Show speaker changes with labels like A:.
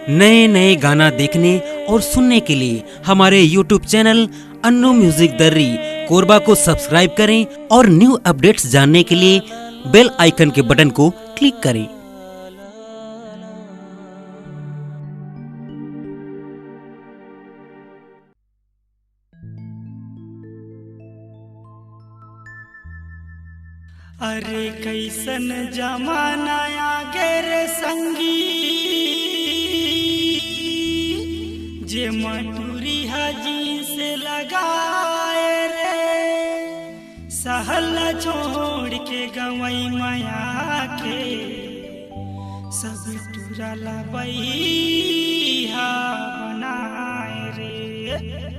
A: नए नए गाना देखने और सुनने के लिए हमारे YouTube चैनल अन्नू म्यूजिक दर्री कोरबा को सब्सक्राइब करें और न्यू अपडेट्स जानने के लिए बेल आइकन के बटन को क्लिक करें।
B: अरे कैसन जमाना आ गे संगी, जे मटूरी हजी से लगाए रे, सहल छोड़ के गवई माया के, सब टूरा लबैया बनाए रे।